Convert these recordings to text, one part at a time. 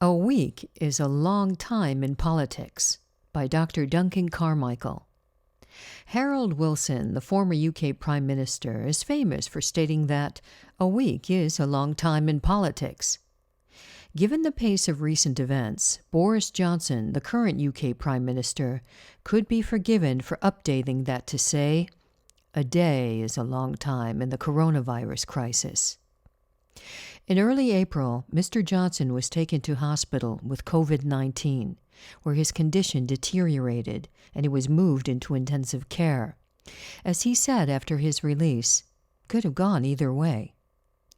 A week is a long time in politics, by Dr. Duncan Carmichael. Harold Wilson, the former UK Prime Minister, is famous for stating that a week is a long time in politics. Given the pace of recent events, Boris Johnson, the current UK Prime Minister, could be forgiven for updating that to say, a day is a long time in the coronavirus crisis. In early April, Mr. Johnson was taken to hospital with COVID-19, where his condition deteriorated and he was moved into intensive care. As he said after his release, could have gone either way.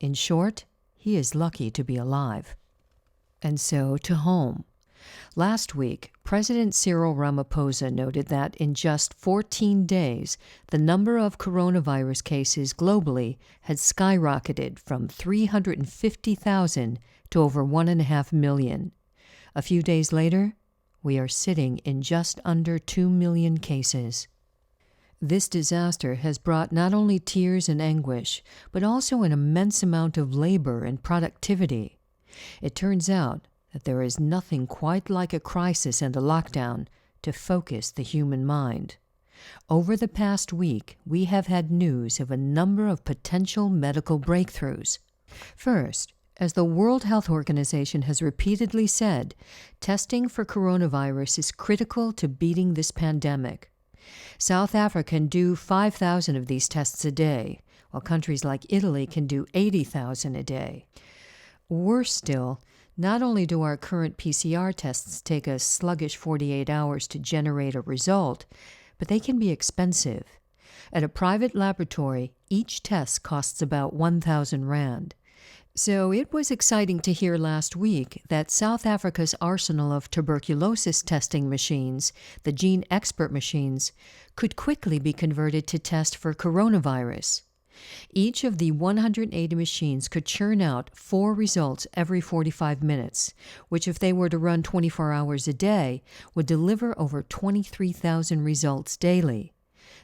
In short, he is lucky to be alive. And so to home. Last week, President Cyril Ramaphosa noted that in just 14 days, the number of coronavirus cases globally had skyrocketed from 350,000 to over 1.5 million. A few days later, we are sitting in just under 2 million cases. This disaster has brought not only tears and anguish, but also an immense amount of labor and productivity. It turns out that there is nothing quite like a crisis and a lockdown to focus the human mind. Over the past week, we have had news of a number of potential medical breakthroughs. First, as the World Health Organization has repeatedly said, testing for coronavirus is critical to beating this pandemic. South Africa can do 5,000 of these tests a day, while countries like Italy can do 80,000 a day. Worse still, not only do our current PCR tests take a sluggish 48 hours to generate a result, but they can be expensive. At a private laboratory, each test costs about 1,000 rand. So it was exciting to hear last week that South Africa's arsenal of tuberculosis testing machines, the Gene Expert machines, could quickly be converted to test for coronavirus. Each of the 180 machines could churn out 4 results every 45 minutes, which if they were to run 24 hours a day, would deliver over 23,000 results daily.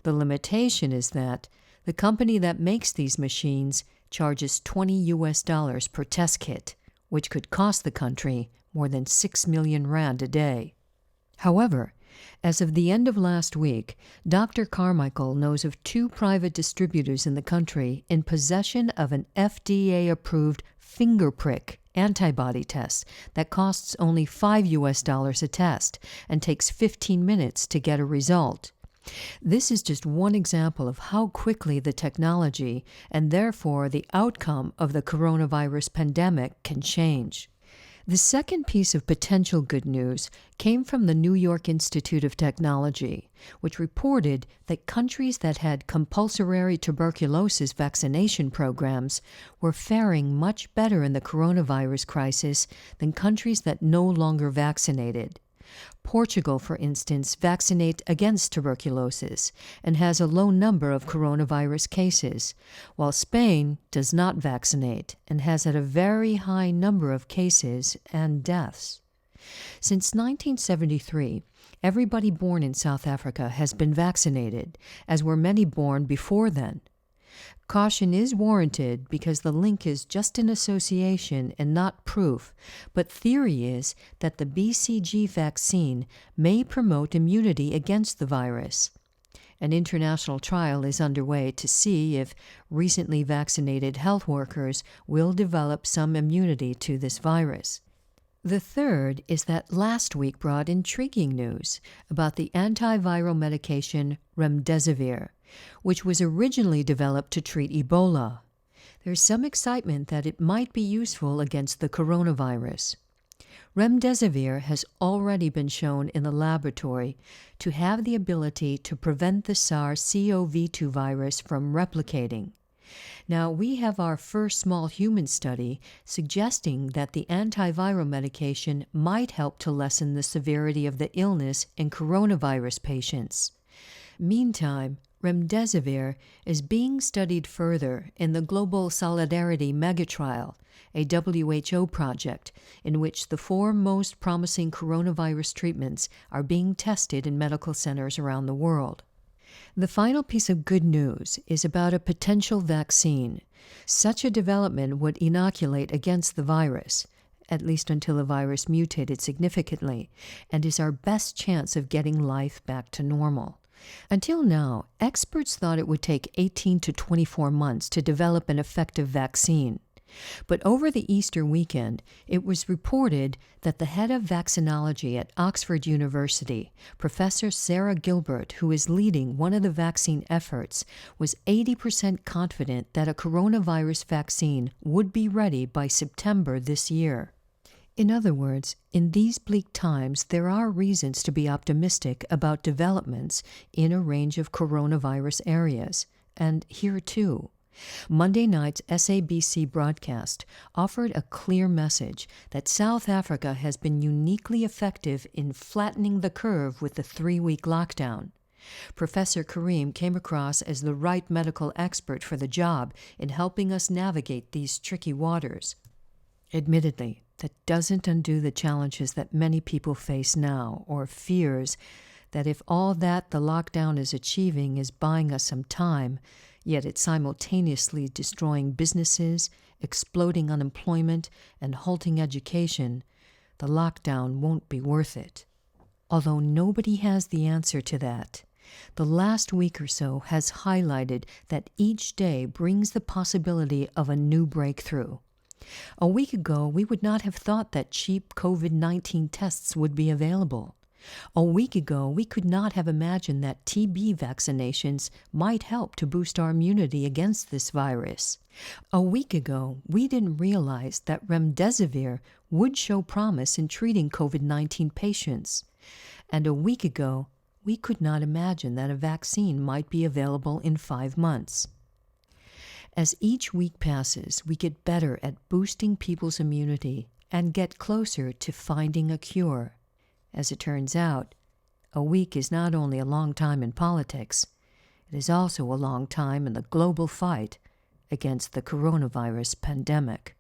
The limitation is that the company that makes these machines charges $20 per test kit, which could cost the country more than 6 million rand a day. However, as of the end of last week, Dr. Carmichael knows of 2 private distributors in the country in possession of an FDA-approved finger prick antibody test that costs only $5 a test and takes 15 minutes to get a result. This is just one example of how quickly the technology, and therefore the outcome of the coronavirus pandemic, can change. The second piece of potential good news came from the New York Institute of Technology, which reported that countries that had compulsory tuberculosis vaccination programs were faring much better in the coronavirus crisis than countries that no longer vaccinated. Portugal, for instance, vaccinates against tuberculosis and has a low number of coronavirus cases, while Spain does not vaccinate and has had a very high number of cases and deaths. Since 1973, everybody born in South Africa has been vaccinated, as were many born before then. Caution is warranted because the link is just an association and not proof, but theory is that the BCG vaccine may promote immunity against the virus. An international trial is underway to see if recently vaccinated health workers will develop some immunity to this virus. The third is that last week brought intriguing news about the antiviral medication remdesivir, which was originally developed to treat Ebola. There's some excitement that it might be useful against the coronavirus. Remdesivir has already been shown in the laboratory to have the ability to prevent the SARS-CoV-2 virus from replicating. Now, we have our first small human study suggesting that the antiviral medication might help to lessen the severity of the illness in coronavirus patients. Meantime, remdesivir is being studied further in the Global Solidarity Megatrial, a WHO project in which the 4 most promising coronavirus treatments are being tested in medical centers around the world. The final piece of good news is about a potential vaccine. Such a development would inoculate against the virus, at least until the virus mutated significantly, and is our best chance of getting life back to normal. Until now, experts thought it would take 18 to 24 months to develop an effective vaccine. But over the Easter weekend, it was reported that the head of vaccinology at Oxford University, Professor Sarah Gilbert, who is leading one of the vaccine efforts, was 80% confident that a coronavirus vaccine would be ready by September this year. In other words, in these bleak times, there are reasons to be optimistic about developments in a range of coronavirus areas. And here too. Monday night's SABC broadcast offered a clear message that South Africa has been uniquely effective in flattening the curve with the 3-week lockdown. Professor Karim came across as the right medical expert for the job in helping us navigate these tricky waters. Admittedly, that doesn't undo the challenges that many people face now, or fears that if all that the lockdown is achieving is buying us some time, yet it's simultaneously destroying businesses, exploding unemployment, and halting education, the lockdown won't be worth it. Although nobody has the answer to that, the last week or so has highlighted that each day brings the possibility of a new breakthrough. A week ago, we would not have thought that cheap COVID-19 tests would be available. A week ago, we could not have imagined that TB vaccinations might help to boost our immunity against this virus. A week ago, we didn't realize that remdesivir would show promise in treating COVID-19 patients. And a week ago, we could not imagine that a vaccine might be available in 5 months. As each week passes, we get better at boosting people's immunity and get closer to finding a cure. As it turns out, a week is not only a long time in politics, it is also a long time in the global fight against the coronavirus pandemic.